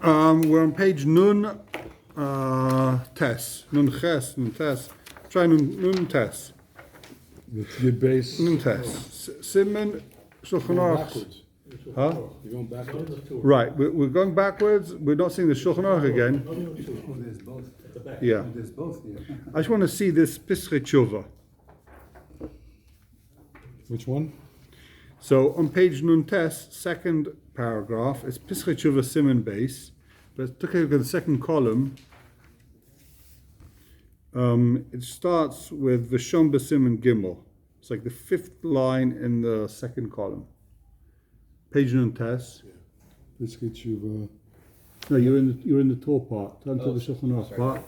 We're on page Nun Tes. Nun Ches, Nun Tes. Try Nun Tes. That's your base. Nun Tes. Simon Shulchan Aruch. Backwards. Huh? You're going backwards? Right, we're going backwards. We're not seeing the Shulchan Aruch again. Oh, there's both. Yeah. There's both here. I just want to see this Pischei Tshuva. Which one? So on page Nun Tes, second paragraph, it's Pischei Tshuva Simon base. But look at the second column. It starts with V'shom B'Simon Gimel. It's like the fifth line in the second column. Page Nun Tes. Pischei Tshuva. No, you're in the tall part. Turn to the Shulchan Aruch part.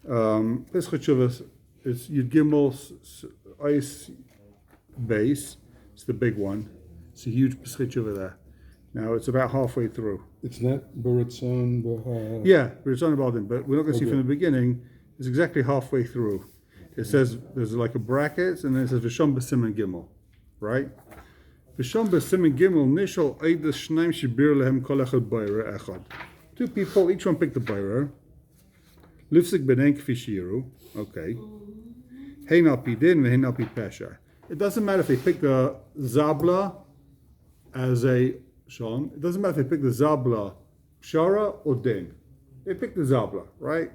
Pischei Tshuva is Yud Gimel ice base. It's the big one. It's a huge Pischei Tshuva there. Now it's about halfway through. It's not Baratzon, Bahar. Yeah, it's on about it, but we're not going to see from the beginning. It's exactly halfway through. It says there's like a bracket, and then it says V'shom B'Simon Gimel, right? V'shom B'Simon Gimel nishal eidas shnaim shibir lehem kol echad bayra echad. Two people, each one picked the bayra. Lifsik b'nein kfi shiru. Okay. Hein al pi din v'hein al pi pesha. It doesn't matter if they pick the zabla as a Sean. It doesn't matter if they pick the zabla shara or din. They pick the zabla, right?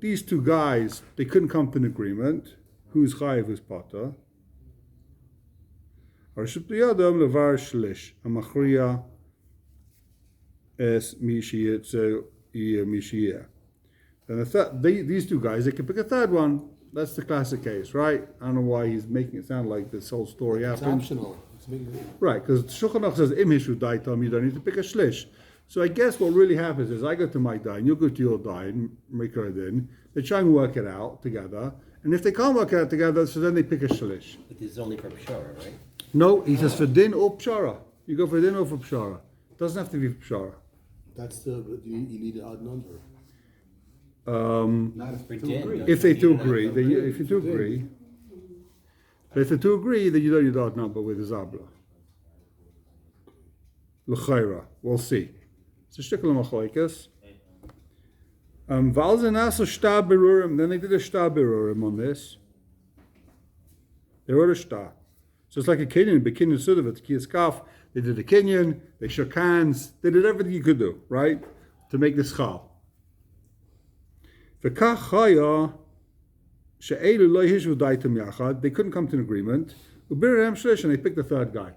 These two guys, they couldn't come to an agreement. Who's chayiv, who's pata? Arshut b'yadam levar shlish amachriya es mishiyetze mishiyeh. And these two guys, they could pick a third one. That's the classic case, right? I don't know why he's making it sound like this whole story happened. It's optional. Right, because Shulchan Aruch says im hishu daitam, you don't need to pick a shlish. So I guess what really happens is I go to my dine, you go to your dine, make her a din. They try and work it out together, and if they can't work it out together, so then they pick a shlish. But this is only for Pshara, right? No, he says for din or pshara. You go for din or for pshara. It doesn't have to be pshara. That's the, you need an odd number. Not if For two din, agree. no. If they two agree, if you two agree, but if the two agree, then you don't need odd number with the zabla. L'chayra, we'll see. It's a shtickle machlokes. Valzen aso shtar berurim. Then they did a shtar berurim on this. They wrote a shtar. So it's like a kinyan, but kinyan sudav, it's kaf. They did a kinyan. They shook hands. They did everything you could do, right, to make this chal. They couldn't come to an agreement. And they picked the third guy.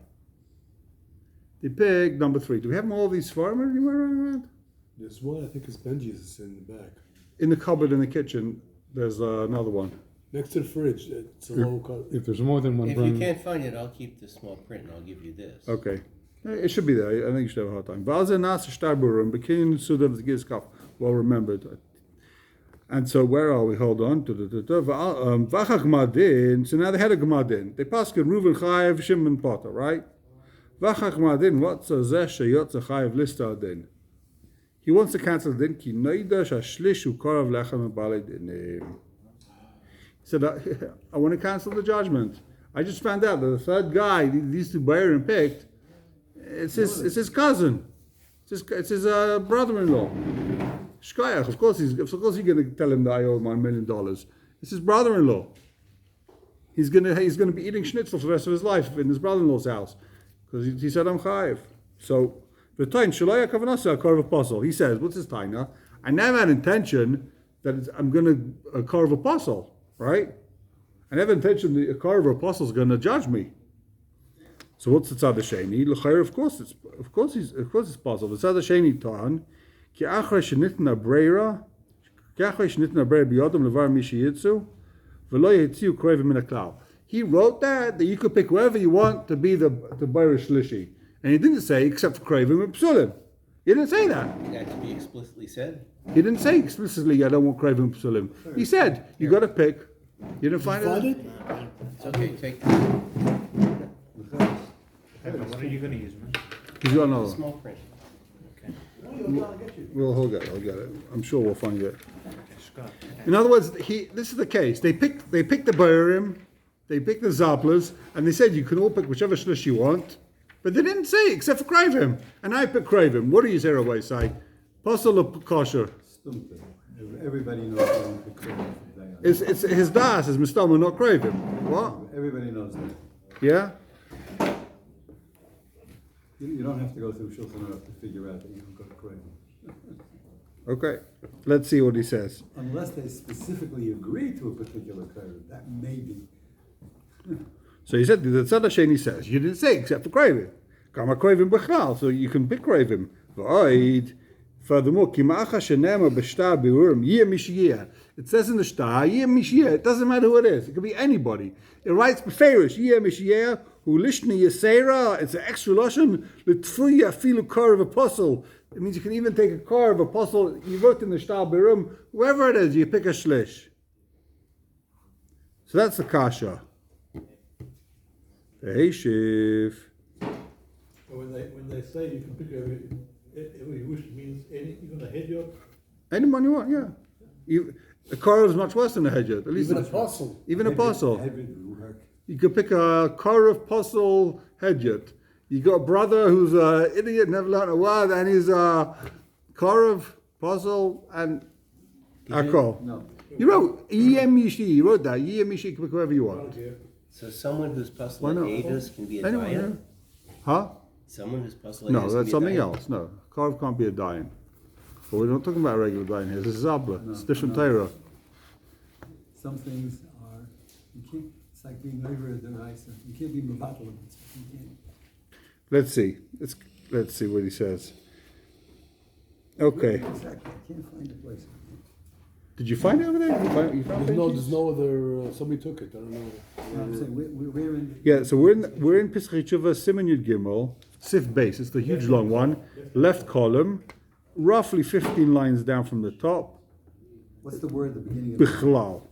They picked number 3. Do we have all these farmers anywhere around? There's one, I think it's Benji's in the back. In the cupboard in the kitchen, there's another one. Next to the fridge, it's a low cut. If there's more than one If brand. you can't find it, I'll keep the small print and I'll give you this. Okay. It should be there. I think you should have a hard time. Well remembered. And so where are we? Hold on. So now they had a Gmadin. They passed Reuven Chayev, Shimon Potter, right? Vachach Madin, what's a zesh yotze chayiv lista din? He wants to cancel the din. Ki noidash ashlish ukarav lechem balei din. He said, I want to cancel the judgment. I just found out that the third guy these two Bayern picked, it's his cousin. It's his brother-in-law. Shkoyach. Of course he's going to tell him that I owe him $1 million. It's his brother-in-law. He's going to be eating schnitzel for the rest of his life in his brother-in-law's house. Because he said, I'm chayiv. So, the time, Shalaya Kavanasa, carve apostle. He says, what's his taina? I never had intention that I'm going to carve apostle, right? I never intention the carve apostle is going to judge me. So what's the tzad hasheni? L'chayr, of course it's possible. The tzad hasheni tan ki achrei shenitna breira biyodam levar mishi yitzu v'lo yitziu kroivim min haklal. He wrote that you could pick whoever you want to be the Bayrish Shlishi. And he didn't say, except for Kravim and Psulim. He didn't say that. That to be explicitly said. He didn't say explicitly, I don't want Kravim and Psulim. He said, you got to pick. You didn't find it? It's okay, take What are you going to use, man? He's got the another. small print. Okay. He'll get it. I'm sure we'll find it. In other words, this is the case. They picked the Barim. they picked the Zaplas, and they said you can all pick whichever shlish you want, but they didn't say except for Kravim. And I picked Kravim. What do you say, Rabbi say? Posel or kosher? Stupid. Everybody knows they don't pick Kravim for Dayan. It's his das is Mistama, not Kravim. What? Everybody knows that. Yeah? You don't have to go through Shulchan Aruch to figure out that you don't go to Kravim. Okay. Let's see what he says. Unless they specifically agree to a particular Kravim, that may be. So he said, the Tzad Hasheni says, you didn't say except for Kravim. Kama Kravim Bechlal, so you can pick Kravim. V'oid, furthermore, Kima'acha Shenema B'shtar Bi'urim, Yeh Mishiyeh. It says in the Shtar, Yeh Mishiyeh. It doesn't matter who it is. It could be anybody. It writes Beferish, Yeh Mishiyeh, Hu Lishni Yesera. It's an extra Lashon, L'tfuya Filu Kor of Apostle. It means you can even take a car of apostle. You wrote in the Shtar Bi'urim, whoever it is, you pick a shlish. So that's the kasha. Ve'eshiv. When they say you can pick every wish, means even a hedgehog. Anyone you want, yeah. A car is much worse than a hedgehog. At least Even apostle. Even apostle. Hybrid will work. You could pick a car of apostle hedgehog. You got a brother who's an idiot, never learned a word, and he's a car of apostle and Akol. No. You wrote Yem Yishi. You wrote that. Yem Yishi. You can pick whoever you want. So someone who's Why puzzling not? Adas can be a Anyone, yeah. Dayan? Huh? Someone who's puzzling No, Adas that's can something be a Dayan? else. No, Karv can't be a dayan. But we're not talking about a regular dayan here. This is Zabla. It's different Torah. Some things are, you can't, it's like being over the rice. You can't be mevatel. You can't. Let's see. Let's see what he says. Okay. Exactly. I can't find a place. Did you find it over there? You found it? There's no other. Somebody took it. I don't know. I'm saying, we're in. Yeah. So we're in Pesach Tshuva Siman Yud Gimel Sif base. It's the huge long one. Left column, roughly 15 lines down from the top. What's the word at the beginning of Bichlal.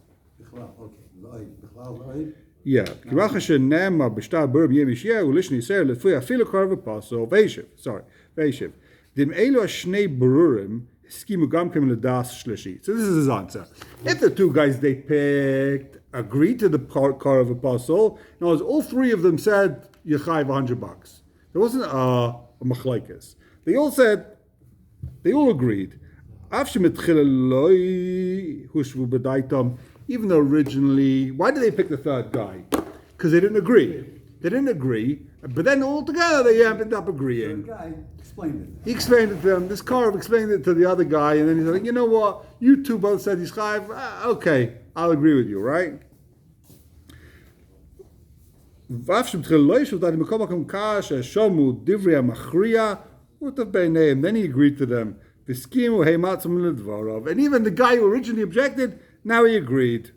Bichlal, okay. L'oid. Bichlal, l'oid. Yeah. Kivacha shenema b'shtar burb yemishiyah ulishni yisrael lefuya afilu karva paso veishiv. Sorry, veishiv. Dim elu hashnei berurim skimu gam kem ledas shlishi. So this is his answer. If the two guys they picked agreed to the car of apostle, in other words, all three of them said yechayv $100. There wasn't a machlaikas. They all said, they all agreed. Even though originally, why did they pick the third guy? Because they didn't agree. They didn't agree, but then all together they ended up The agreeing. guy explained it. He explained it to them. This Karv explained it to the other guy, and then he said, "You know what? You two both said he's chayiv. Okay, I'll agree with you, right?" Then he agreed to them. And even the guy who originally objected, now he agreed.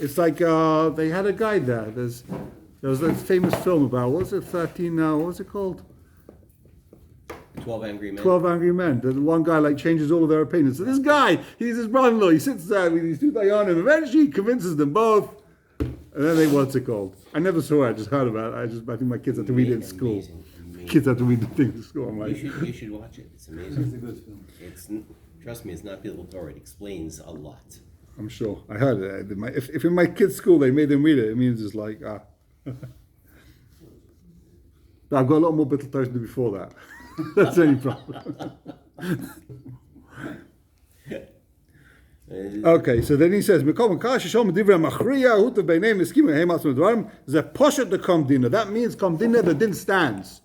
It's like they had a guy there. There was that famous film about, what was it, 13, what was it called? 12 Angry Men. 12 Angry Men. The one guy like changes all of their opinions. So this guy, he's his brother-in-law. He sits there with these two dayanim. Eventually he convinces them both. And then they, what's it called? I never saw it. I just heard about it. I think my kids have to read it in school. Amazing. Kids have to read the things in school. I'm like, You should watch it. It's It's a amazing. good film. Trust me, it's not biblical Torah. It explains a lot. I'm sure. I heard it. If in my kids' school they made them read it, it means it's like, But I've got a lot more Bittul Torah to do before that. That's the only problem. Okay, so then he says, that means Kamdina, the din stands.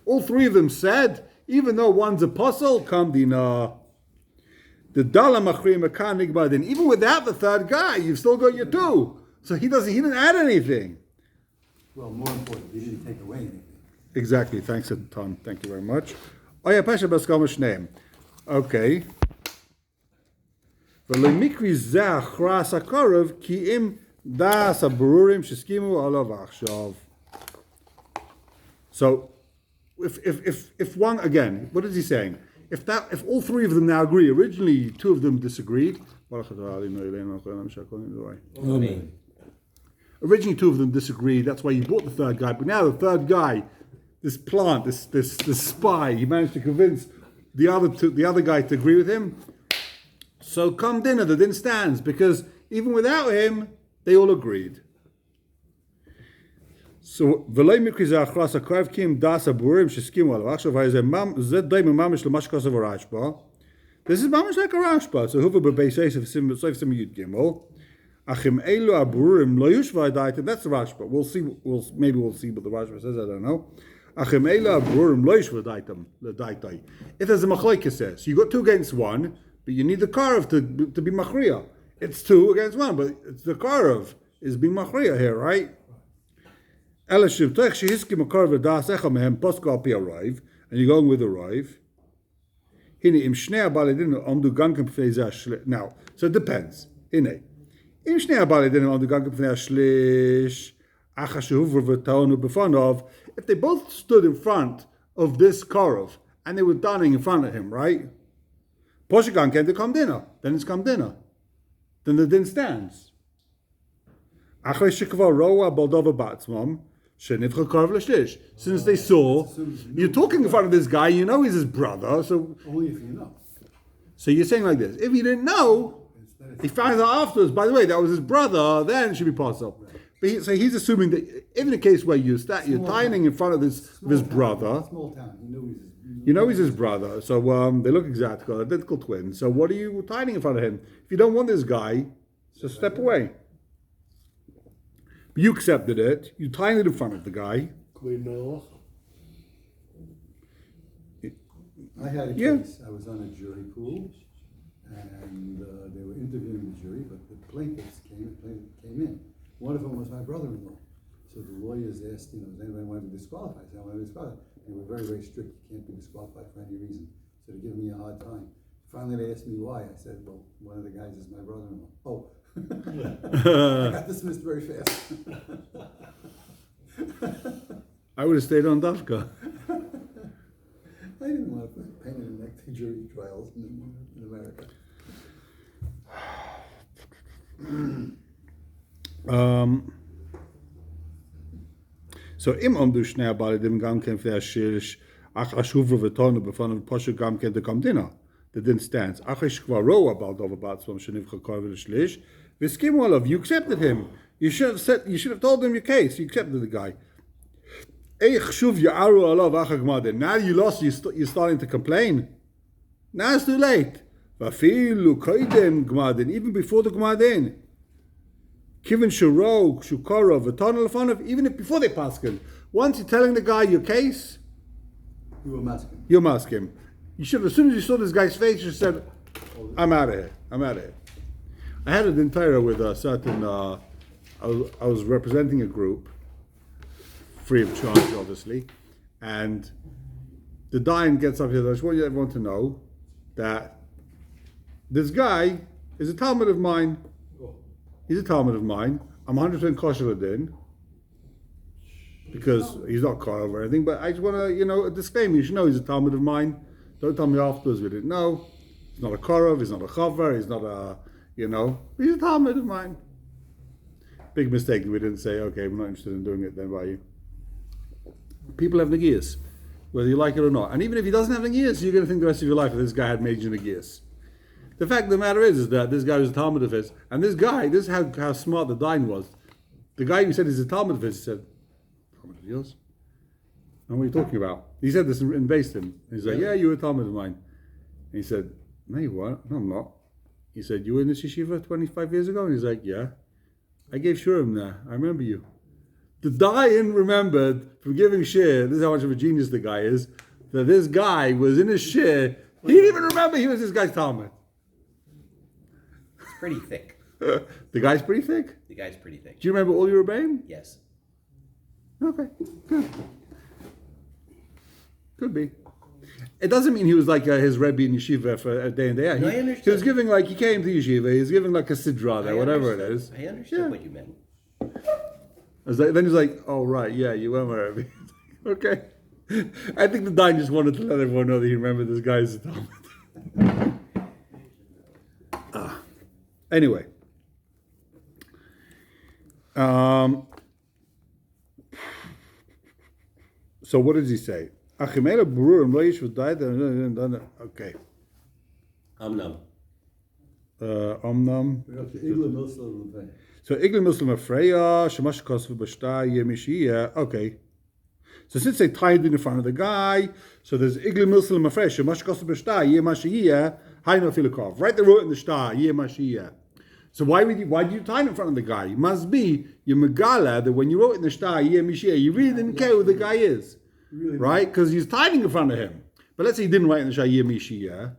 All three of them said, even though one's apostle, Kamdina. The Dala Machri Makan Nigbadin, even without the third guy, you've still got your two. So he didn't add anything. Well, more important, he didn't take away anything. Exactly, thanks a ton. Thank you very much. Oya Pasha Baskamash name. Okay. So if one, again, what is he saying? If all three of them now agree, originally two of them disagreed. Amen. Originally two of them disagreed, that's why you brought the third guy, but now the third guy, this plant, this spy, he managed to convince the other guy to agree with him. So come dinner, the din stands, because even without him, they all agreed. So, ולא מקרי זה אחרס הקרב כי אם דס הבורים שהסכימו עליו. עכשיו, זה די ממש למה שכוסף הרשב"א. This is ממש like a Rashba. So, whoever base of Soif Sim Yud Gimel. Achim Elu Aburim Lo Yushva Daitim. That's the Rashba. Maybe we'll see what the Rashba says. I don't know. Achim Elu Aburim Lo Yushva Daitim. If there's a machlokes says, you got 2 against 1, but you need the Karev to be machriya. It's 2 against 1, but it's the Karev is being machriya here, right? Elashim Tech Shehiskim a Karev Das Echa Mehem Posko Al Pi Arrive, and you're going with Arrive. Now, so it depends. If they both stood in front of this Korov and they were dining in front of him, right? Poshigan came to come dinner. Then it's come dinner. Then the din stands. Since they saw, you're talking in front of this guy, you know he's his brother, so Only if you know. So you're saying like this: if he didn't know, he found out afterwards. By the way, that was his brother. Then it should be possible. But he's assuming that in the case where you're dining in front of this brother, Small town. you know he's his brother. So they look identical twins. So what are you dining in front of him? If you don't want this guy, just step away. But you accepted it. You tied it in front of the guy. I had a Yeah. case. I was on a jury pool, and they were interviewing the jury, but the plaintiffs came in. One of them was my brother-in-law. So the lawyers asked, does anybody want to be disqualified? I said, I want to be disqualified. And they were very, very strict. You can't be disqualified for any reason. So they're giving me a hard time. Finally, they asked me why. I said, well, one of the guys is my brother-in-law. Oh. I got dismissed very fast. I would have stayed on Dafka. I didn't want to put pain in the neck to jury trials in America. So im du schnell bei dem Gang kämpft der Schirch ach ashuv vetone befon Posche Gang kennt kommt dinner. The din stands. Ach ich kwaro about from Sheniv Chakarvel Shlish. Viskim all of you accepted him. You should have told him your case. You accepted the guy. Now you lost, you're starting to complain. Now it's too late. Even before the Gmadin. Kivin Shuro, Shukara, Vatanal Fanov, even if before they pass him. Once you're telling the guy your case, You were masking. you'll mask him. You should have, as soon as you saw this guy's face, you said, I'm out of here. I had an entire with a certain, I was representing a group, free of charge, obviously, and the Dayan gets up here. I just want everyone to know that this guy is a Talmud of mine. He's a Talmud of mine. I'm 100% kosher din because he's not kosher or anything. But I just want to, a disclaimer. You should know he's a Talmud of mine. Don't tell me afterwards we didn't know. He's not a korov. He's not a chaver. He's not a, he's a Talmud of mine. Big mistake that we didn't say, okay, we're not interested in doing it then by you. People have negias, whether you like it or not. And even if he doesn't have negias, you're going to think the rest of your life that this guy had major negias. The fact of the matter is that this guy was a Talmud of his, and this guy, this is how smart the Dayan was. The guy who said he's a Talmud of his said, Talmud of yours? And what are you talking about? He said this in Basin. He's like, yeah, you were a Talmud of mine. And he said, no, you weren't. No, I'm not. He said, you were in this yeshiva 25 years ago? And he's like, yeah. I gave Shurim there. I remember you. The Dayan remembered from giving shir, this is how much of a genius the guy is, that this guy was in his shir. He didn't even remember he was this guy's Talmud. It's pretty thick. The guy's pretty thick? The guy's pretty thick. Do you remember all your Rebbeim? Yes. Okay, good. Could be. It doesn't mean he was like his Rebbe in yeshiva for a day in day out. No, I He understood. was giving he came to yeshiva, he was giving like a sidra there, whatever it is. I understood what you meant. Then he's like, oh right, yeah, you were my Rebbe. Okay. I think the Dayan just wanted to let everyone know that he remembered this guy as a Talmud. Anyway. So what does he say? Okay. Omnum. Omnam. We're up to Igla Milsel Levay. So Igli Muslim Afreya, Shemash Kosv Bashta Yemishia. Okay. So since they tied it in front of the guy, so there's Igli Muslim Afreya, Shemash Kosv Bashta Yemashia, Haino Filikov. Right, they wrote in the Shtar, Yemashia. So why did you tie it in front of the guy? It must be your Megala that when you wrote in the Shtar, Yemashia, you really didn't care who the guy is. Really Right? Because he's tied in front of him. But let's say he didn't write in the Shtar, Yemashia.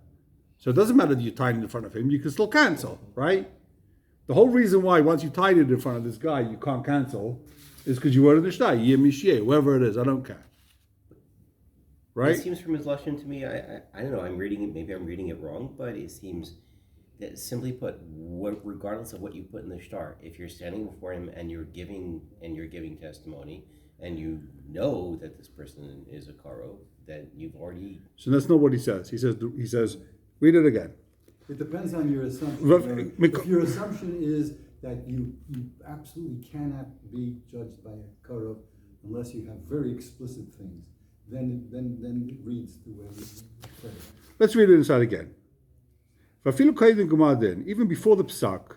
So it doesn't matter that you tied it in front of him, you can still cancel, right? The whole reason why once you tied it in front of this guy, you can't cancel is because you wrote in the Shtai, Yemishye, whoever it is, I don't care. Right? It seems from his lesson to me, I don't know, I'm reading it, maybe I'm reading it wrong, but it seems that simply put, regardless of what you put in the shtar, if you're standing before him and you're giving testimony, and you know that this person is a karo, that you've already... So that's not what he says. He says, read it again. It depends on your assumption. Well, If your assumption is that you absolutely cannot be judged by a Korov unless you have very explicit things, then it reads the way you say it. Let's read it inside again. Even before the psak,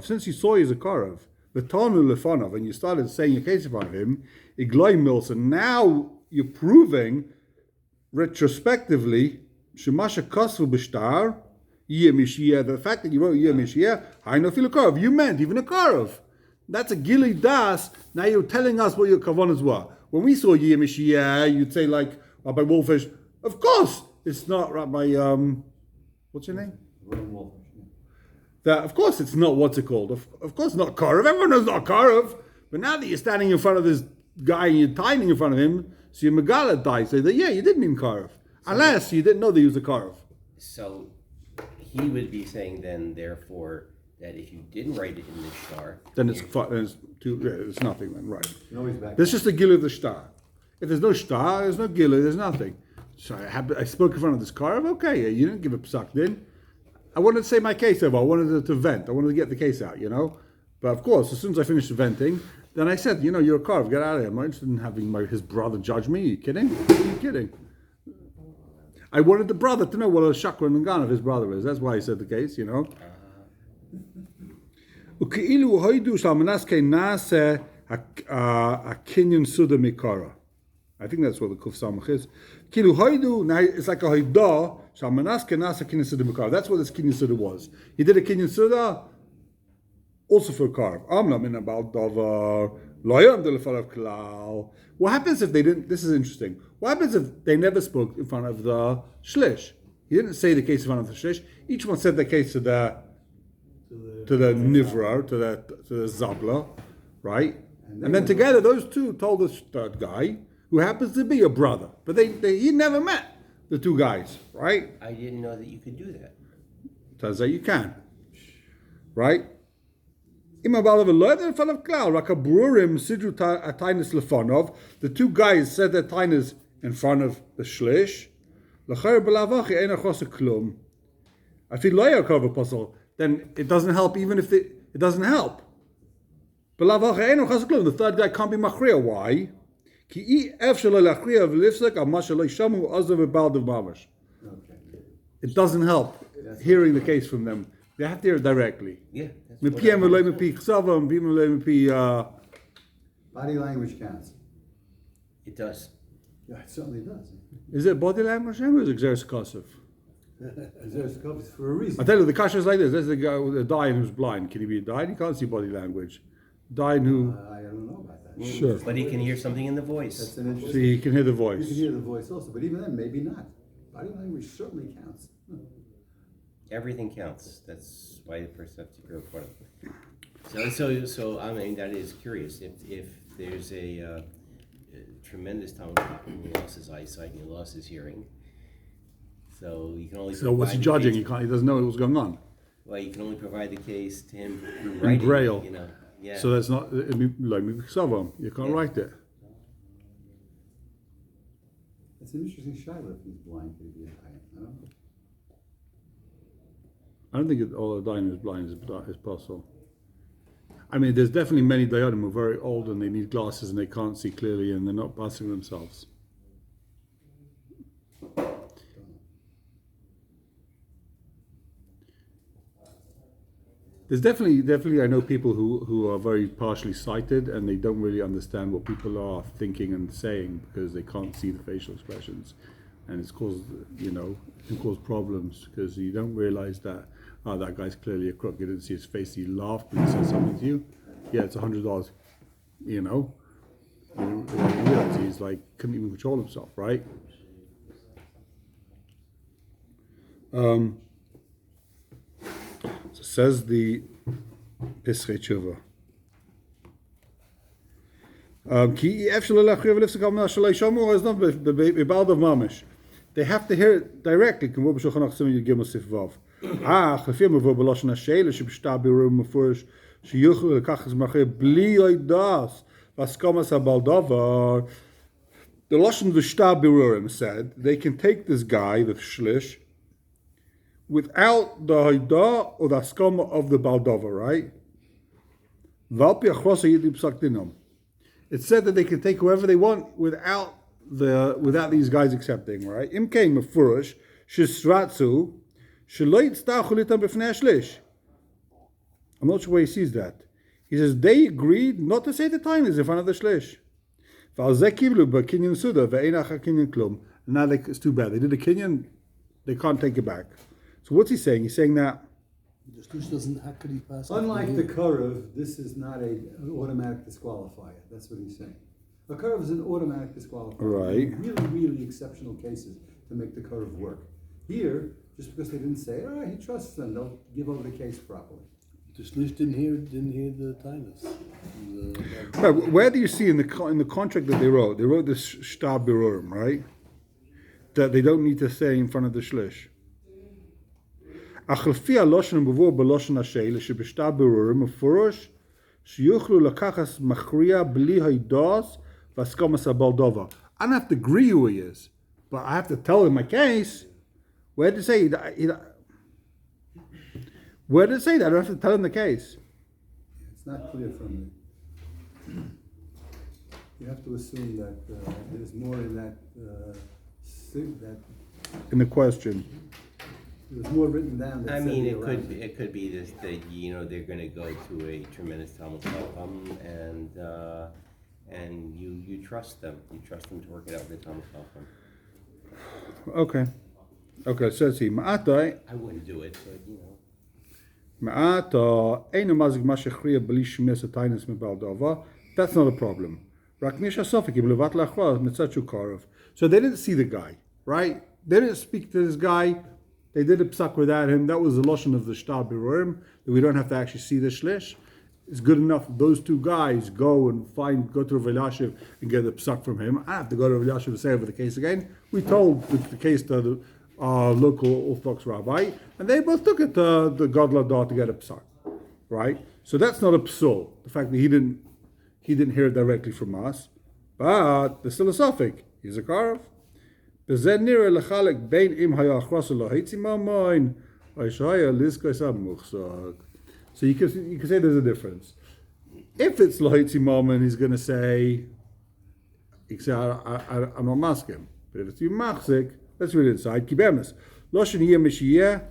since you saw he is a Korov, the Tanu Lefanov, and you started saying your case in front of him, Igloi Milson, now you're proving retrospectively Shemasha Kosvu Bishtar, Yemishia, the fact that you wrote Yemishia, I know feel a Korov. You meant even a Korov. That's a Gili Das. Now you're telling us what your kavanas were. When we saw Yemishia, you'd say like Rabbi Wolfish, of course it's not Rabbi what's your name? Ron Wolfish, yeah. That of course it's not what's it called. Of course not Korov. Everyone knows not Korov. But now that you're standing in front of this guy and you're tying in front of him, so your Megala dies. Say that you did mean Korov. Unless you didn't know that he was a Korov. So he would be saying then, therefore, that if you didn't write it in the shtar, Then it's nothing then, right. You always back There's just a gil of the shtar. If there's no shtar, there's no gil, there's nothing. So I spoke in front of this Korov, okay, you didn't give a psak then. I wanted to say my case over, I wanted to vent, I wanted to get the case out, But of course, as soon as I finished venting, then I said, you're a Korov, get out of here. I'm not interested in having his brother judge me. Are you kidding? Are you kidding? I wanted the brother to know what a Shakra and Gan of his brother is. That's why I said the case, Uki'ilu hoidu shalmanaske nase a kinyan suda mikara. I think that's what the Kuf Samach is. Kilu hoidu, now it's like a hoidah, shalmanaske nase kinyan suda mikara. That's what this kinyan suda was. He did a kinyan suda also for a carve. Amna min about davar, loyam de lefalav klal. What happens if they didn't? This is interesting. What happens if they never spoke in front of the shlish? He didn't say the case in front of the shlish. Each one said the case to the nivra, to the zabla, right? And then together, those two told the third guy, who happens to be a brother, but he never met the two guys, right? I didn't know that you could do that. Turns out you can, right? The two guys said their tainas in front of the shlish. Then it doesn't help even if it doesn't help. The third guy can't be machriya. Why? It doesn't help hearing the case from them. They have to hear it directly. Yeah. Body language counts. It does. Yeah, it certainly does. Is it body language or is it Xeris Kosov? There's copies for a reason. I tell you, the kasha is like this. There's the guy with a dying who's blind. Can he be a dying? He can't see body language. Dying who... I don't know about that. Sure. But he can hear something in the voice. That's an interesting... See, he can hear the You voice. can hear the voice also, but even then, maybe not. Body language certainly counts. Everything counts. That's why the person has to be recorded. So I mean, that is curious. If there's a tremendous Talmud Chacham who lost his eyesight and he lost his hearing, so you can only. So what's he judging? He doesn't know what's going on. Well, you can only provide the case to him through In writing. Braille. Yeah. So that's not like you can't write it. It's an interesting shiloh if he's blind. Could he be a giant? I don't know. I don't think all the dying is blind is possible. I mean, there's definitely many Dayanim who are very old and they need glasses and they can't see clearly and they're not passing themselves. There's definitely, I know people who are very partially sighted and they don't really understand what people are thinking and saying because they can't see the facial expressions, and it's caused, it can cause problems because you don't realize that, that guy's clearly a crook. You didn't see his face. He laughed when he said something to you. Yeah, it's $100. And you realize he's like couldn't even control himself, right? So says the Pesach Tshuva. They have to hear it directly. The Lashon V'Shta Birurim said they can take this guy, the Shlish, without the Haidah or the Askama of the Baldova, right? It said that they can take whoever they want without these guys accepting, right? Imkein Mefurish, Shisratzu, Shelo Yitztachu Litam B'fnei Shlish. I'm not sure where he sees that. He says they agreed not to say the time is in front of the Shlish. Now it's too bad. They did a Kinyan, they can't take it back. So what's he saying? He's saying that The Shlish doesn't hakari pass. Unlike the Karev, this is not an automatic disqualifier. That's what he's saying. A Karev is an automatic disqualifier. Right. In really, really exceptional cases to make the Karev work. Here, just because they didn't say, all right, he trusts them, they'll give over the case properly. The Shlish didn't hear the Tainus. where do you see in the contract that they wrote? They wrote this Shtar Birurim, right? That they don't need to say in front of the Shlish. I don't have to agree who he is, but I have to tell him my case. Where did it say? Where did it say that? I don't have to tell him the case. It's not clear from the... You have to assume that there's more in that In the question. there's more written down. That I said mean, they it allowed could be this that they're going to go to a tremendous Talmud Chacham and you trust them. You trust them to work it out with the Talmud Chacham. Okay. Says he Ma'atai. I wouldn't do it, but That's not a problem. So they didn't see the guy, right? They didn't speak to this guy. They did a psak without him. That was the lotion of the Shtar Birurim, that we don't have to actually see the Shlish. It's good enough those two guys go to Rav Elyashiv and get a psak from him. I have to go to Rav Elyashiv to say over the case again. We told the case to the local Orthodox rabbi, and they both took it to the God Ladar to get a psak, right? So that's not a psul. The fact that he didn't hear it directly from us, but there's still a suffix. He's a karov. So you can say there's a difference. If it's lohitzi moment, he's going to say, I'm not masking. But if it's you machzik, let's read it inside. Kibemis. Loshen yeh mishiyeh,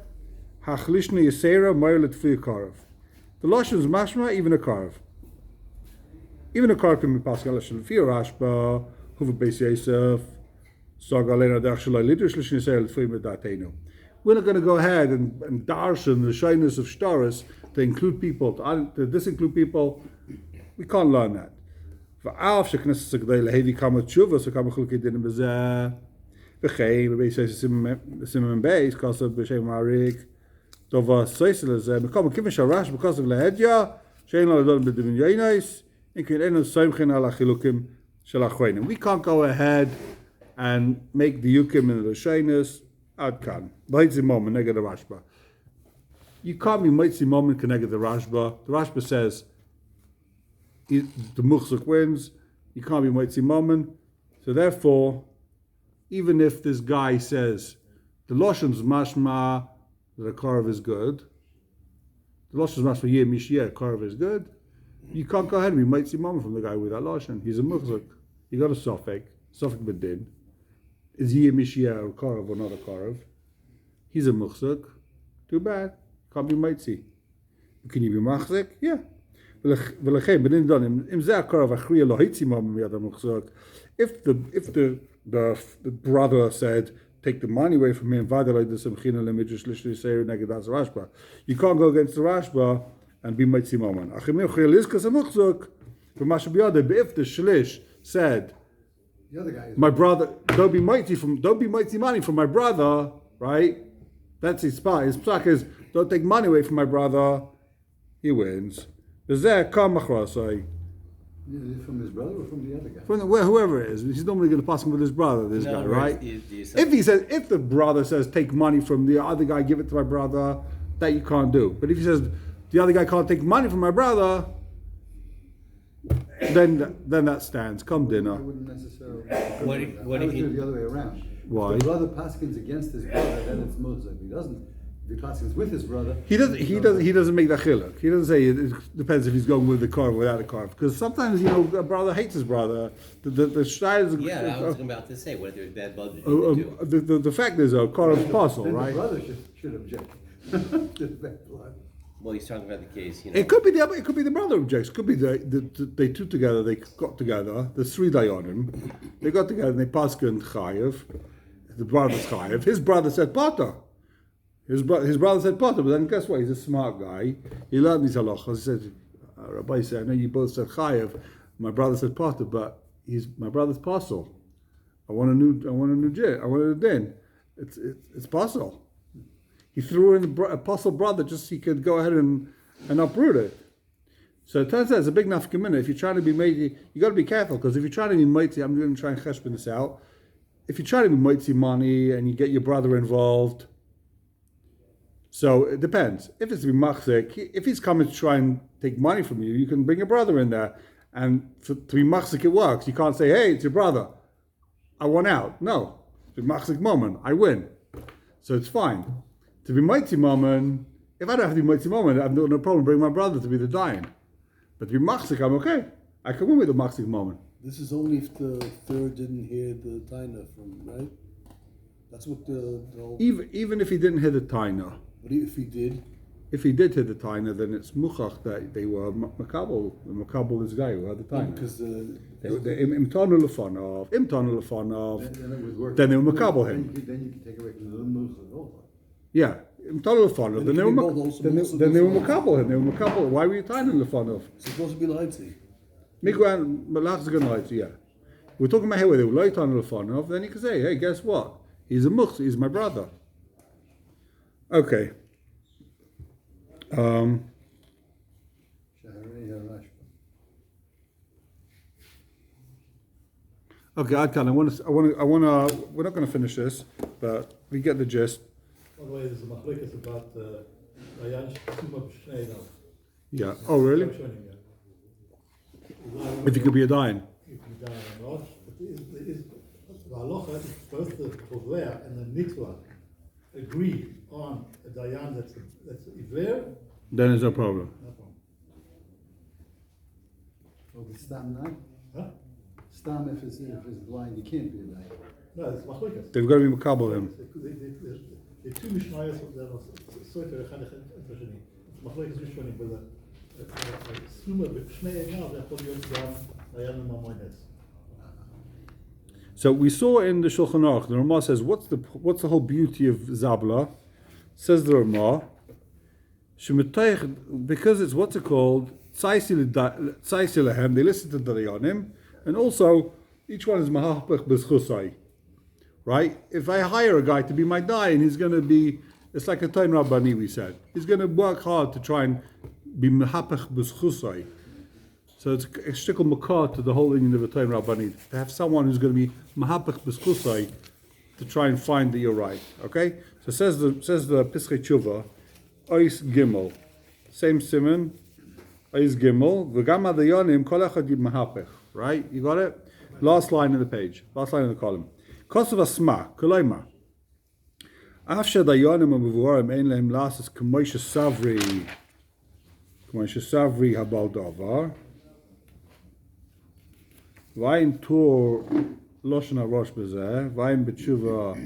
hachlishna yisera, moyelet fi karov. The loshen is mashma, even a karov. Even a karov can be passed. Loshen fi rashba, huva beis yosef, sagalena dachshalai lidur shlishin yisera l'fi medatenu. We're not going to go ahead and darshan the shyness of shtaris to include people, to disinclude people. We can't learn that. V'af sheknesses agdei lehevi kama tshuva, so kama chulukei dinim bezeh. V'chein, Rabbi says Simon Beis, Kasad b'shem Marik, Tova Soisel zeh, Mekom kivin sharash because of lehedya, shein la ladon b'divin yainais, and kin enu soimchen ala chilukim shel achroinim. We can't go ahead and make the yukim in the shyness. Ad kan. B'hitzi moment neged the Rashba. You can't be mitzi moment connected the Rashba. The Rashba says the muchzuk wins. You can't be mitzi moment. So therefore, even if this guy says the loshon's mashma that a karv is good, the loshon's mashma yeh mishiyeh karv is good, you can't go ahead and be mitzi moment from the guy with that loshon. He's a muchzuk. You got a sofek bedin. Is he a mishiyah or karov or not a karov? He's a muchzuk. Too bad. Can't be mitzi. Can you be machzik? Yeah. V'lechem, but then done. Im ze'akar v'achriya lo hitzimam miyadam uchzok. If the brother said, take the money away from him, you can't go against the Rashba and be Mitzi Maman. If the Shlish said, The other guy is my brother, don't be Mitzi money from my brother, right? That's his spot. His psak is, don't take money away from my brother, he wins. Is there come from his brother or from the other guy? from whoever it is, he's normally going to pass him with his brother, this guy, right? If the brother says, take money from the other guy, give it to my brother, that you can't do. But if he says, the other guy can't take money from my brother, then that stands. Come I dinner. wouldn't necessarily. What if- what I if would you- do it the other way around. Why? If the brother paskins against his brother, then it's Moshe. If he doesn't, if he paskins with his brother, He doesn't make that chiluk. He doesn't say it depends if he's going with the car or without the car. Because sometimes, a brother hates his brother. The shayla is Yeah, I was about to say, what if there's bad blood between the two? the fact is, a car is parcel, then right? the brother should object to the bad blood. Well, he's talking about the case, It could be the brother objects. It could be they two together. They got together. There's three dayanim. They got together and they paskin chayev. The brother's chayev. His brother said potter. His brother said potter. But then guess what? He's a smart guy. He learned these halachas. He said, Rabbi said, I know you both said chayev. My brother said potter, but my brother's parcel. I want a new jet. I want a din. It's parcel. He threw in the apostle brother just so he could go ahead and uproot it. So it turns out it's a big nafkamina. If you're trying to be mighty, you got to be careful, because if you're trying to be mighty, I'm going to try and cheshbon this out. If you're trying to be mighty money and you get your brother involved, so it depends. If it's to be machzik, if he's coming to try and take money from you, you can bring your brother in there. And to be machzik, it works. You can't say, hey, it's your brother. I won out. No. To be machzik moment, I win. So it's fine. To be mighty moment, if I don't have to be mighty moment, I've no problem bringing my brother to be the dying. But to be machzik, I'm okay. I can win with the machzik moment. This is only if the third didn't hear the taina from, right? That's what the whole. Even if he didn't hit the taina. But if he did, If he did hit the taina, then it's muchach that they were makabel. Makabel is the guy who had the taina. because They imtanu lefanov, Then it would work. Then they were makabel him. Then you can take away from the Moshe also. Yeah, imtanu lefanov. And Then if they were they both also then also they were also- makabel him. They were makabel. Why were you tying lefanov? it's supposed to be lighty. Migwan malachs good lights. Yeah, we're talking about here where they were light on lefanov. Then you can say, hey, guess what? He's a much. He's my brother. Okay. Shaharei HaRashba. Okay, I want to. We're not going to finish this, but we get the gist. By the way, there's a machlikas about Rayan Shuma B'Shnei now. Yeah. Oh, really? If he could be a dying. You can die or not, but the halacha is both the Chovea and the Nitwa agree on a Dayan that's Iver. Then there's no problem. No problem. Oh, the Stam not? Huh? Stam, if it's blind, you can't be a guy. No, it's machlikas. They've got to be makabel him. The two Mishnayos that was Soiter Echad Echad Machlikas Rishonim, but Suma B'Shnei now that יכול להיות גם Dayan Mamoines. So we saw in the Shulchan Aruch, the Ramah says, what's the whole beauty of Zabla? Says the Ramah, because it's what's it called, Tzaisi Lehem, they listen to the Dayanim, and also each one is Mahapach B'Schusai. Right? If I hire a guy to be my dayan, he's going to be, it's like a Toen Rabani, we said. He's going to work hard to try and be Mahapach B'Schusai. So it's a shtickle makar to the whole union of a Toen Rabani, to have someone who's going to be Mahapach B'Schusai to try and find that you're right. Okay? So says the Pischei Tshuva, Ois Gimel, same simon, Ois Gimel, V'gam Adayonim kol echad yid Mahapach. Right? You got it? Last line in the page, last line in the column. Kosav asma, kolaima. Afsha dayanim amuvuarim ein lehem lasas k'moisha savri habal davar. Vayin tur loshen harosh bezeh, vayin b'tshuva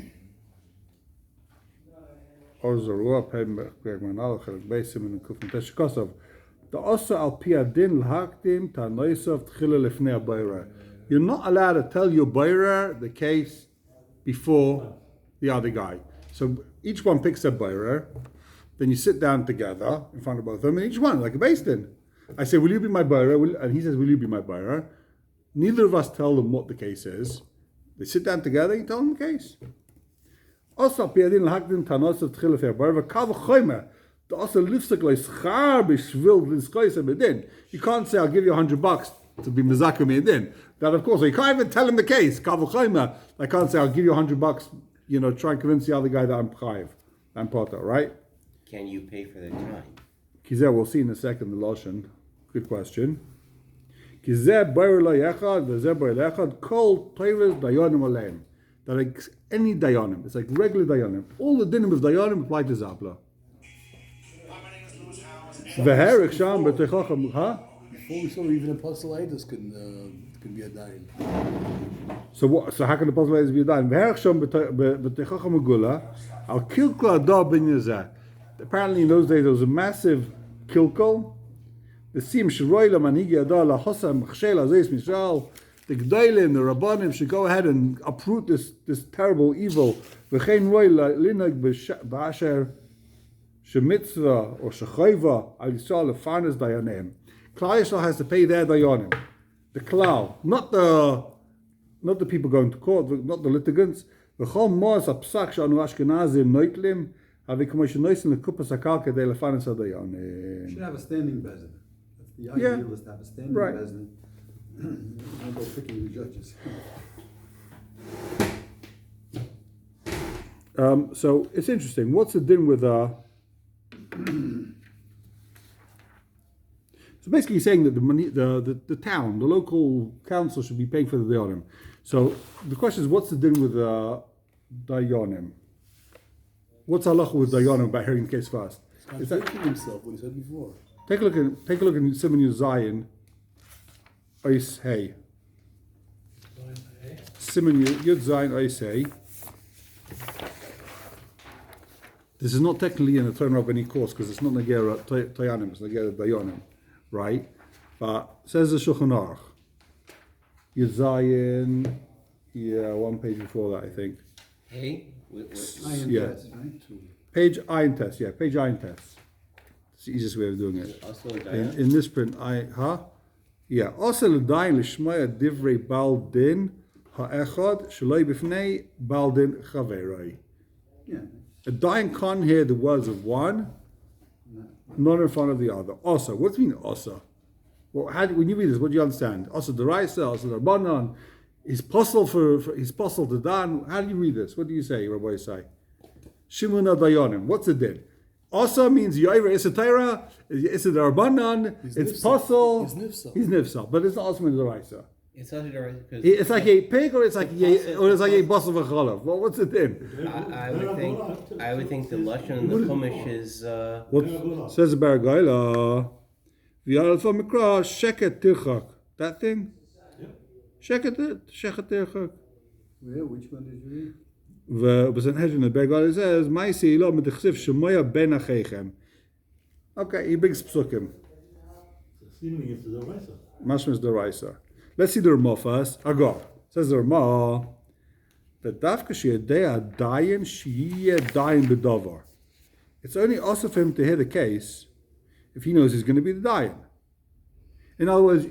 Ozarua Peg Manal Chelek Beisim and Kufin Teshkosov. The Osa al Piadin Lahakdim Tanoisov Tchila Lefnei Bayra. You're not allowed to tell your Bayra the case before the other guy. So each one picks a Bayra, then you sit down together in front of both of them, and each one, like a Beis Din. I say, will you be my Bayra? And he says, will you be my Bayra? Neither of us tell them what the case is. They sit down together, you tell them the case. Also, Piadin Lahakdim Tanoisov Tchila Lefnei Bayra. Kav Choymer. You can't say, I'll give you $100 to be Mizaka me din. That, of course, you can't even tell him the case. I can't say, I'll give you $100, try and convince the other guy that I'm Chayiv. I'm Potter, right? Can you pay for the time? Kizeh, we'll see in a second the Lashon. Good question. Kizeh Bayer Lo Yechad, V'zeh Bayer Lo Yechad, Kol Teires Dayanim Aleim. That like any Dayanim, it's like regular Dayanim. All the dinim of Dayanim apply to Zabla. V'herek Sham B'techacham, huh? Before we saw even apostolitis can be a dime. So how can the possibilities be done? Apparently in those days there was a massive kilkel. The G'dailim, the Rabbanim should go ahead and uproot this terrible evil. Shemitzvah or Shechayva al Yisrael lefarnes dayanim. Klal Yisrael has to pay their dayanim. The klal, not the people going to court, not the litigants. V'chol mos apsak shanu Ashkenazim noitlim havi k'mo shenoisim lekupas hakal kedei lefarnes hadayanim. You should have a standing president. That's the ideal, is to have a standing president. I'll go picking the judges. So it's interesting. What's the din with So basically he's saying that the money, the town, the local council should be paying for the dayanim. So the question is, what's the din with dayanim? What's halacha with dayanim about hearing the case fast? He's contradicting himself what he said before. Take a look in Simon Zion. Ois Hey. Simon Yud Zion Ois Hey. This is not technically in a Toen Rabani course because it's not Nagera Tayanim, it's Nagera Dayanim, right? But says the Shulchan Aruch, Yud Zion, one page before that, I think. Hey? Test, right? Page Ayin Test, page Ayin Test. It's the easiest way of doing it. Also in Dayan? In this print, Also l'dayin l'shmoya divrei bal din ha'echad shaloi b'fnei bal din chaveroi. Yeah. A dayan can't hear the words of one, not in front of the other. Also, what's mean also? Well, when you read this, what do you understand? Also, the Raisa, also the Rabbanan, is possible he's possible to dan. How do you read this? What do you say, Rabbi say? Shimuna dayanim. What's the din? Also means Yoiver is a Torah, is a Rabbanan, it's possible. He's Nifsal, but it's not also in the Raisa. It's not a because It's like a pig or it's like a boss of a chalav. Well, what's it in? I would think the lashon in the chumash is What says the Baragaila? V'yal from Mikra sheket tirchak. That thing? Sheket tirchak. Where? Which one did you read? ובסנהדרין ברגל says, "Ma'isi lo medechsiv shemoya ben achechem." Okay, he brings psukim. Seemingly it's the Raisa. Mashmas deraisa. Let's see the Ramah first. Agor says the Ramah that dafka sheyadei dayan sheyeh dayan bedavar. It's only also for him to hear the case if he knows he's going to be the dayan. In other words,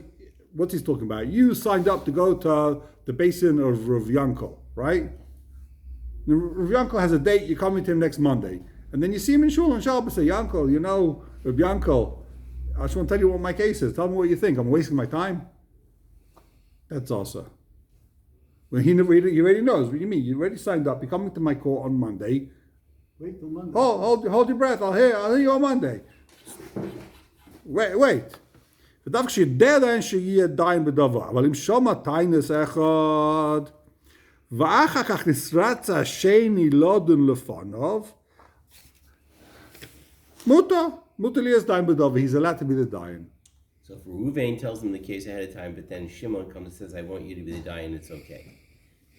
what's he talking about? You signed up to go to the basin of Rav Yankel, right? Rav Yankel has a date, you're coming to him next Monday. And then you see him in Shul and Shabbos, say, Yankel, Rav Yankel, I just want to tell you what my case is. Tell me what you think. I'm wasting my time. That's also. When he already knows what you mean. You already signed up. You're coming to my court on Monday. Wait till Monday. Oh, hold your breath. I'll hear you on Monday. Wait. ודווקא שידע דין שיהיה דין בדבר. אבל אם שומע טיינס אחד, ואחר כך נסרץ השני לא דון לפניו, מותר לי דין בדבר. He's allowed to be the dayan. so if Reuven tells him the case ahead of time, but then Shimon comes and says, "I want you to be the dayan," it's okay.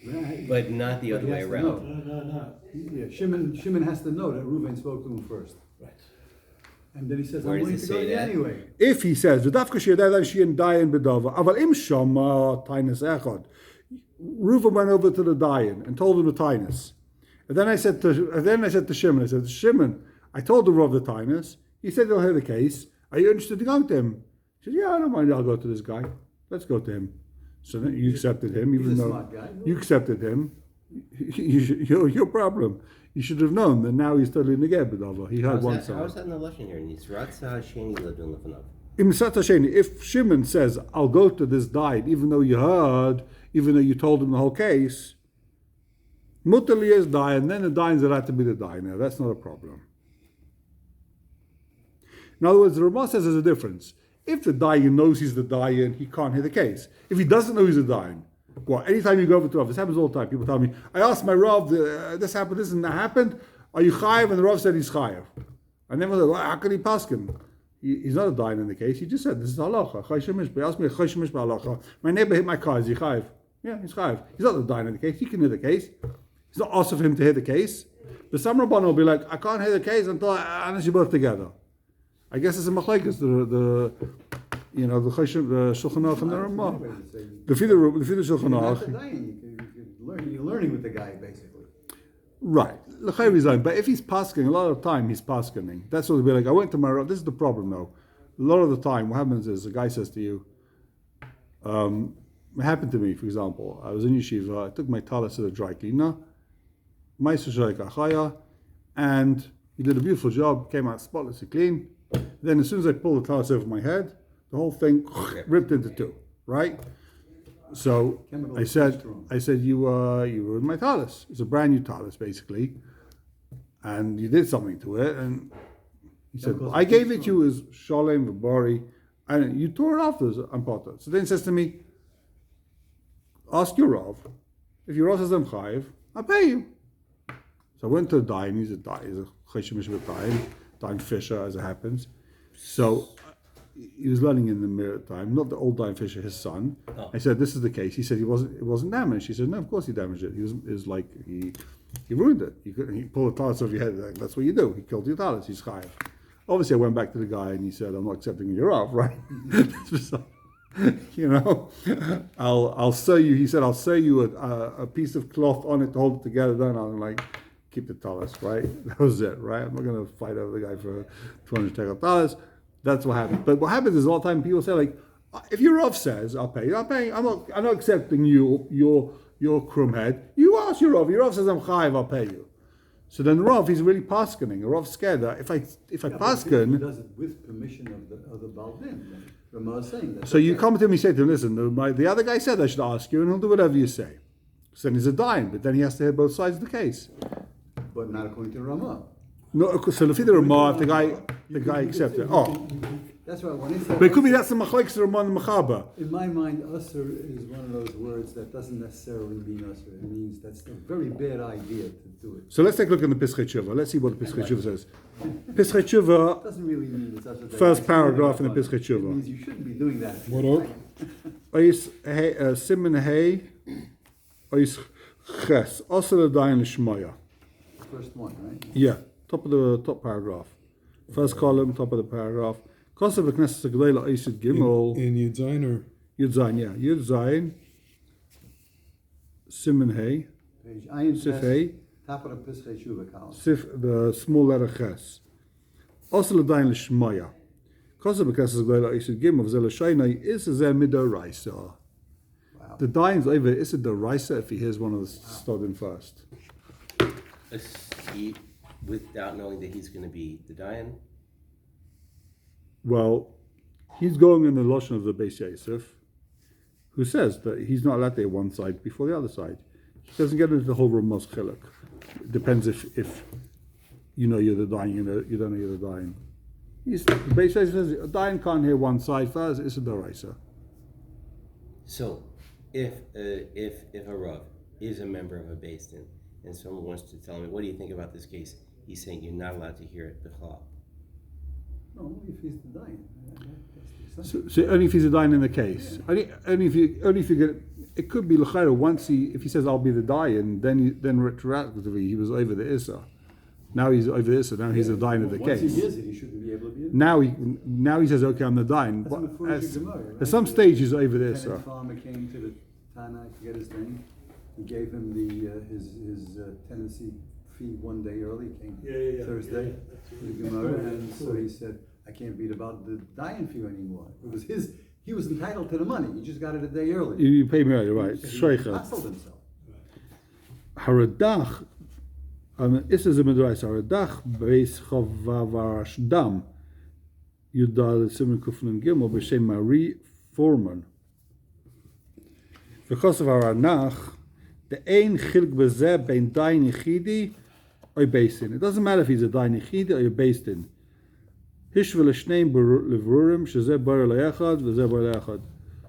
Right. but not the But other he way has to around. know. Yeah, Shimon has to know that Reuven spoke to him first. Right. And then he says, Where I'm does willing it to go say with you that? anyway. If he says, "V'dafka she'yadai she'en dayan b'dava," aval im shama tainus echad. Reuven went over to the dayan and told him the tainus. And then I said to Shimon, I said, Shimon, I told the Rav the tainus. He said he'll hear the case. Are you interested in going to him? He said, yeah, I don't mind. I'll go to this guy. Let's go to him. So then you accepted him, even He's a though smart guy. you accepted him. Your problem. You should have known that now he's totally neged b'dava. He had one How's side. that in the lesson here? Nitzratza Sheni Ladun Lefanav. If Shimon says, I'll go to this died, even though you told him the whole case, Mutali is dying, then the dying's allowed to be the dying. Now, that's not a problem. In other words, the Ramah says there's a difference. If the dying knows he's the dying, he can't hear the case. If he doesn't know he's the dying, well, anytime you go over to Rav, this happens all the time. People tell me, I asked my Rav, this happened, this and that happened. Are you chayiv? And the Rav said he's chayiv. I never said, well, how can he paskin? He's not a dying in the case. He just said, this is halacha. He asked me a chayshemish halacha. My neighbor hit my car. Is he chayiv? Yeah, he's chayiv. He's not the dying in the case. He can hear the case. It's not asked of him to hear the case. But some Rabban will be like, I can't hear the case unless you both together. I guess it's a machlekes, the Shulchan Aruch and the Ramah. The Shulchan Aruch. You're learning with the guy, basically. Right. But if he's pasking, a lot of the time he's paskening. That's what it'll be like. I went to my Rav. This is the problem though. A lot of the time, what happens is a guy says to you, it happened to me, for example. I was in yeshiva, I took my talis to the dry cleaner, and he did a beautiful job, came out spotlessly clean. Then as soon as I pulled the talis over my head, the whole thing ripped into two, right? So I said, you ruined my talis. It's a brand new talis, basically, and you did something to it. And he said, I gave it to you as shalem v'bari, and you tore it off as ampata. So then he says to me, ask your Rav. If your Rav says I'm chayiv, I'll pay you. So I went to the dayan. He's a cheshemish dayan Fisher, as it happens. So he was learning in the mirror time, not the old Dayan Fisher, his son. I said, this is the case. He said it wasn't damaged. He said, no, of course he damaged it. He ruined it. He pulled the talis off your head. That's what you do. He killed your talis. He's chayiv. Obviously, I went back to the guy and he said, I'm not accepting your off, right? I'll sew you. He said, I'll sew you a piece of cloth on it to hold it together. Then I'm like, keep the talis, right? That was it, right? I'm not going to fight over the guy for 200 shekel talis. That's what happened. But what happens is all the time people say, like, if your Rav says, I'll pay you. I'm not accepting your crumb head. You ask your Rav. Your Rav says, I'm chayiv, I'll pay you. So then the Rav, he's really paskening. The Rav's scared that if I pasken, He does it with permission of the Baldin. Ramah is saying that. so you come to him, you say to him, listen, the other guy said I should ask you, and he'll do whatever you say. So then he's a dime, but then he has to hear both sides of the case. But not according to Ramah. No, so the Ramah, if the guy accepts it. Oh, That's right. When he said, but it could be that's the machlekes Ramah and Mechaba. in my mind, usher is one of those words that doesn't necessarily mean usher. It means that's a very bad idea to do it. So let's take a look in the Pischei Tshuva. Let's see what the Pischei Tshuva says. Pischei Tshuva, It doesn't really mean it's usher. first paragraph in the Pischei It Tshuva. means you shouldn't be doing that. What up? Ois Simon Hey, Ois Ches, also the Dayan Lishmaya. First one, right? Yeah, top paragraph. First column, top of the paragraph. Kosev Knesset Gleila Oisid Gimel. In Yudzayin or Yud Zayin, yeah. Yud Zayin, Simon Hey, Page Ayin Sif Tes, Hey, top of the Pischei Tshuva column. Sif, the small letter Ches. Also the Dayan Lishmaya. Kosev Knesset Gleila Oisid Gimel, V'zel Shainai, is a Zeh Midoraisa. Wow. The Dayan's over, is it the Raisa if he hears one of the Stodim first? Without knowing that he's going to be the Dayan. Well, he's going in the Lashon of the Beis Yosef, who says that he's not allowed to hear one side before the other side. He doesn't get into the whole Ramaz Chiluk. It depends if you know you're the dying, you don't know you're the dying. The Beis Yosef says a dying can't hear one side first, it's a Daraisa. So, if a Rav is a member of a Beis Din, and someone wants to tell me, what do you think about this case? He's saying you're not allowed to hear it b'chlal. No, only if he's the dying. So only if he's a dying in the case. Only if you get it could be l'chayra once if he says I'll be the dayan, then retroactively he was over the issa. Now he's over the issa. Now he's the dayan of the Once case. he is it, he shouldn't be able to be it. Now he says okay, I'm the dayan. That's a But Mefurish Gemara, right? at some stage he's over the issa. Tenant farmer came to the Tana, I forget his name. He gave him the his tenancy fee one day early. Came Yeah. Thursday. Yeah, that's to right. the Gemara, and so he said, "I can't beat about the dying fee anymore. It was his. He was entitled to the money. He just got it a day early. You pay me earlier, right? He Shreichet. hustled himself. Haradach. This is a midrash. Haradach beis chavavarash dam. Yudal Simon Kufnan Gimel b'shem Marie Foreman. Because of Haranach, the ein chilk bezeh bein dain yichidi or based in. It doesn't matter if he's a dain yichidi or you're based in. Hishvel shneim levrurim shezeh bar le'echad v'zeh bar le'echad.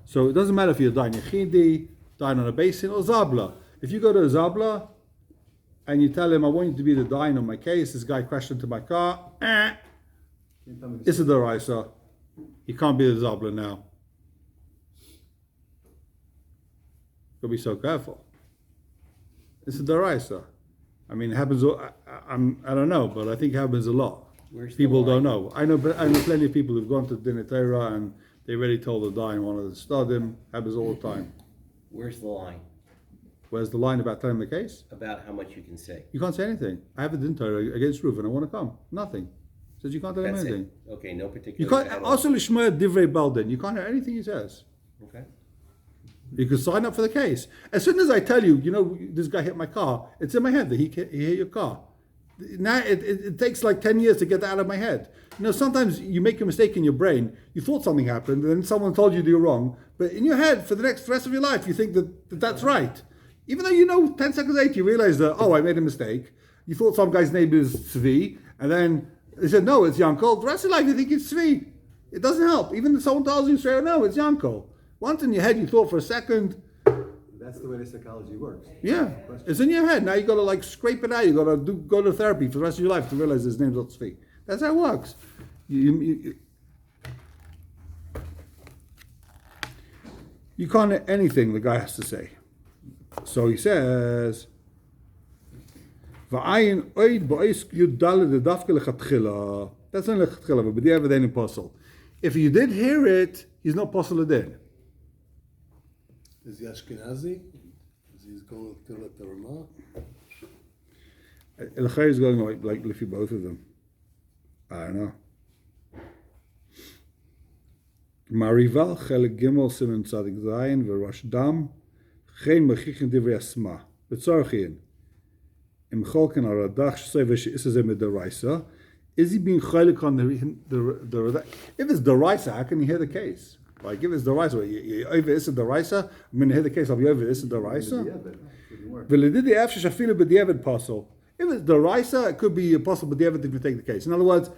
So it doesn't matter if you're a dain yichidi, dain on a basin, or zabla. If you go to a zabla and you tell him, I want you to be the dain on my case, this guy crashed into my car, Can't tell me it's a deraisa. He can't be the zabla now. Got to be so careful. It's a deraisa. I mean, it happens. I don't know, but I think it happens a lot. Where's the People don't line? know. I know plenty of people who've gone to Dinner Torah and they already told the die in one of the stadim. Happens all the time. Where's the line Where's the line about telling the case? about how much you can say? You can't say anything. I have a Dinner Torah against Reuven. I want to come. Nothing. Says you can't tell him That's anything. it. Okay, no particular. You can't. at all. Also, Lishma Divrei Baldin. You can't hear anything he says. Okay. You can sign up for the case. As soon as I tell you, this guy hit my car, it's in my head that he hit your car. Now it takes like 10 years to get that out of my head. Sometimes you make a mistake in your brain. You thought something happened, and then someone told you you're wrong. But in your head, for the rest of your life, you think that's right. Even though 10 seconds later, you realize that, I made a mistake. You thought some guy's name is Tzvi, and then they said, no, it's Yankel. The rest of your life, you think it's Tzvi. It doesn't help. Even if someone tells you, say, no, it's Yankel. Once in your head, you thought for a second, that's the way the psychology works. yeah, it's in your head. Now you got to scrape it out. You got to go to therapy for the rest of your life to realize his name's not Tzvi. That's how it works. You can't hear anything the guy has to say. So he says, "Va'ayin oid ba'is yudal de dafke lechatchila." That's not lechatchila, but b'diavad ain't apostle. If you did hear it, he's not apostle then. Is he Ashkenazi? Is he going to let the Ramah? Elchai is going like Liffy, both of them. I don't know. Marival chelik gimel simen tzadik zayin v'rosh dam chen mechichin divrei asma b'tzorchin im cholken aradach shesay v'she'isazeh midaraisa. Is he being chelik on the if it's deraisa, how can you hear the case? Like if it's deraisa, you over is a deraisa. I'm going to hear the case. I'll be over is a deraisa. V'ledidi afshe shafilu b'diavad pasul. If it's deraisa, it could be possible b'diavad if you take the case. In other words,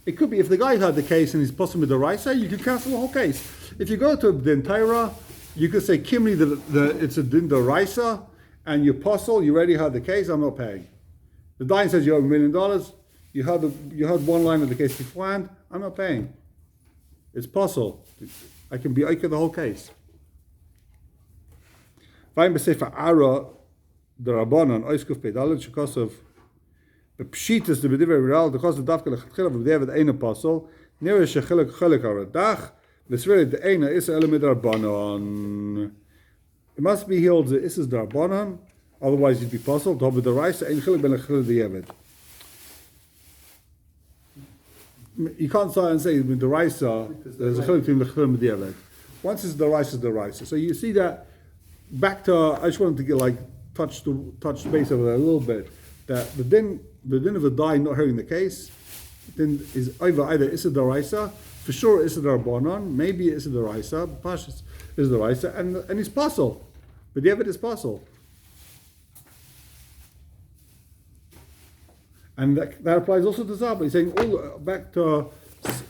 it could be if the guy had the case and he's possible with deraisa, you could cancel the whole case. If you go to a din Torah, you could say kimli it's a din deraisa, and you pasul, you already had the case. I'm not paying. The dayan says you owe $1 million. You had one line of the case beforehand. I'm not paying. It's pasul. I can be the whole case. Vayim b'sefer Ara the Rabbanan oiskuf pedalad shekosov b'pshitas the b'divrei real the kosov dafka lechatchila v'b'diavad ein apostle nira shechelek aradach v'sveri the eina isa elamid Rabbanan. It must be held that this is the Rabbanan, otherwise you'd be apostle. To have the raisa ein chilek ben lechatchila diavad. You can't start and say with the raisa there's a chilek between lechatchila and diavad. Once it's the raisa. So you see that back to I just wanted to get touch base over there a little bit. That the din of the die not hearing the case, then is either Issa Daraisa, for sure Issa Darbanon, maybe Issa Daraisa, Pashas is Daraisa, and it's puzzle. But the evidence is puzzle. And that applies also to Zabla. He's saying back to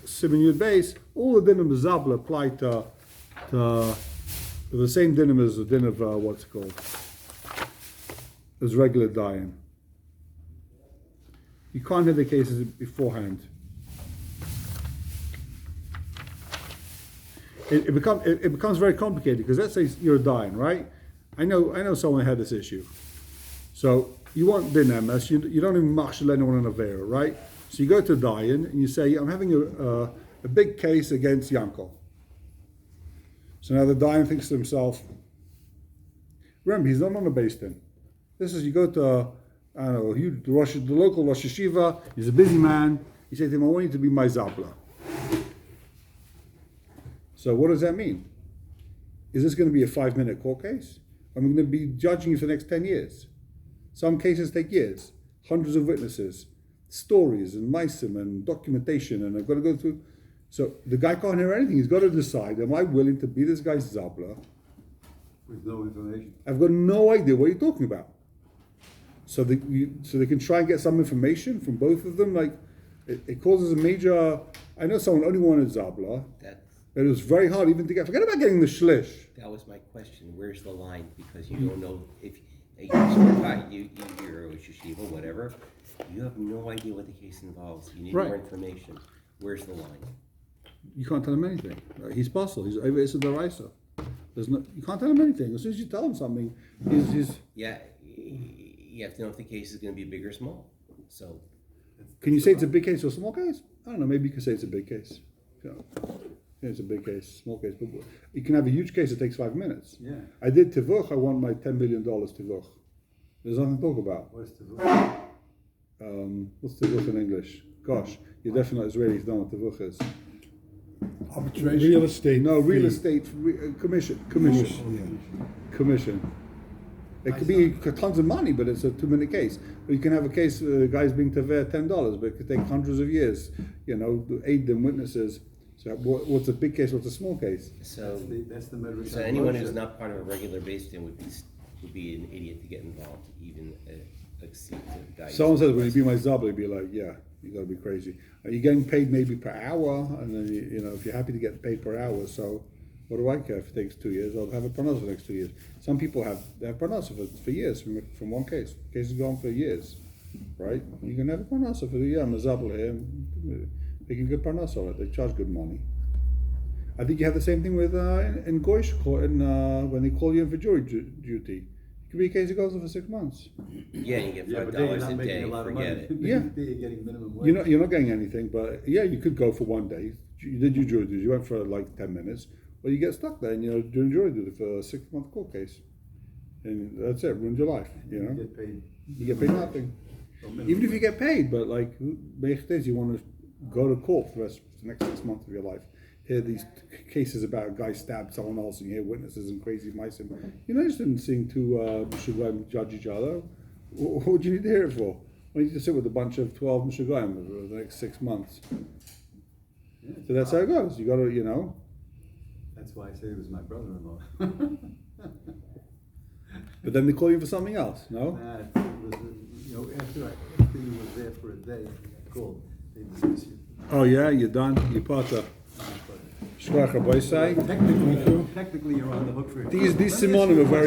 Simon Yud Base, all the din of Zabla apply to the same din as the din of what's it called? As regular dying. You can't have the cases beforehand. It becomes very complicated because let's say you're dying, right? I know someone had this issue. So you want din emes, you don't even marshal anyone on Avera, right? So you go to Dayan and you say, I'm having a big case against Yankel. So now the Dayan thinks to himself, remember, he's not on a base din. This is, you go to, I don't know, the local Rosh Yeshiva, he's a busy man. You say to him, I want you to be my Zabla. So what does that mean? Is this going to be a 5-minute court case? I'm going to be judging you for the next 10 years. Some cases take years, hundreds of witnesses, stories and maisim and documentation, and I've got to go through. So the guy can't hear anything. He's got to decide, am I willing to be this guy's Zabla? With no information. I've got no idea what you're talking about. So they can try and get some information from both of them. Like, it causes a major, I know someone only wanted Zabla, but it was very hard even to get, forget about getting the shlish. That was my question. Where's the line? Because you don't know if you're a yeshiva, whatever. You have no idea what the case involves. You need Right. more information. Where's the line? You can't tell him anything. He's puzzled. He's it's a deraisa. You can't tell him anything. As soon as you tell him something, he's Yeah, you have to know if the case is going to be big or small. So, Can you say it's a big case or a small case? I don't know. Maybe you can say it's a big case. Yeah, it's a big case, small case. But you can have a huge case that takes 5 minutes. Yeah. I did Tivuch. I won my $10 million Tivuch. There's nothing to talk about. What's the What's Tivuch in English? Gosh, you're definitely Israeli if you don't know what Tivuch is. Arbitration. Real estate. No, real fee. estate commission. Yeah. Commission. It could be tons of money, but it's a 2-minute case. Or you can have a case, guys being tever $10, but it could take hundreds of years. You know, to aid them witnesses. So what's a big case? What's a small case? so, That's the Medrash. so anyone who's not part of a regular base team would be an idiot to get involved, even exceed the guy. Someone says, "Will you be my zabla?" You'd be like, "Yeah, you got to be crazy." Are you getting paid maybe per hour? And then you know, if you're happy to get paid per hour, so what do I care if it takes 2 years? I'll have a parnasa for the next 2 years. Some people have parnasa for years from one case. Cases go on for years, right? You can have a parnasa for the year. I'm a zabla here, making good parnasa on it. They charge good money. I think you have the same thing with in Goyish court, when they call you in for jury duty. It could be a case that goes on for 6 months. Yeah, you get Yeah, $5 but then you're a not making day. a lot of Forget money. it. Yeah. You're getting minimum wage. You're not getting anything, but yeah, you could go for 1 day. You did your jury duty. You went for like 10 minutes, well, you get stuck there, and you're doing jury duty for a 6-month court case, and that's it. Ruined your life. You know, Get paid. you get paid nothing. no minimum Even if you wage. get paid, but like, you want to go to court for the next 6 months of your life. Hear these cases about a guy stabbed someone else, and you hear witnesses and crazy mice. You're not interested in seeing two Meshuggahim judge each other. What do you need to hear it for? Why don't you just sit with a bunch of 12 Meshuggahim for the next 6 months? Yeah, So that's how it goes. You got to, you know. That's why I say it was my brother-in-law. But then they call you for something else, no? That was, after you was there for a day, I called. They dismiss you. Oh yeah, you're done. You're part of Shkoyach Rabbi say. Technically, you're on the hook for. These simonim are very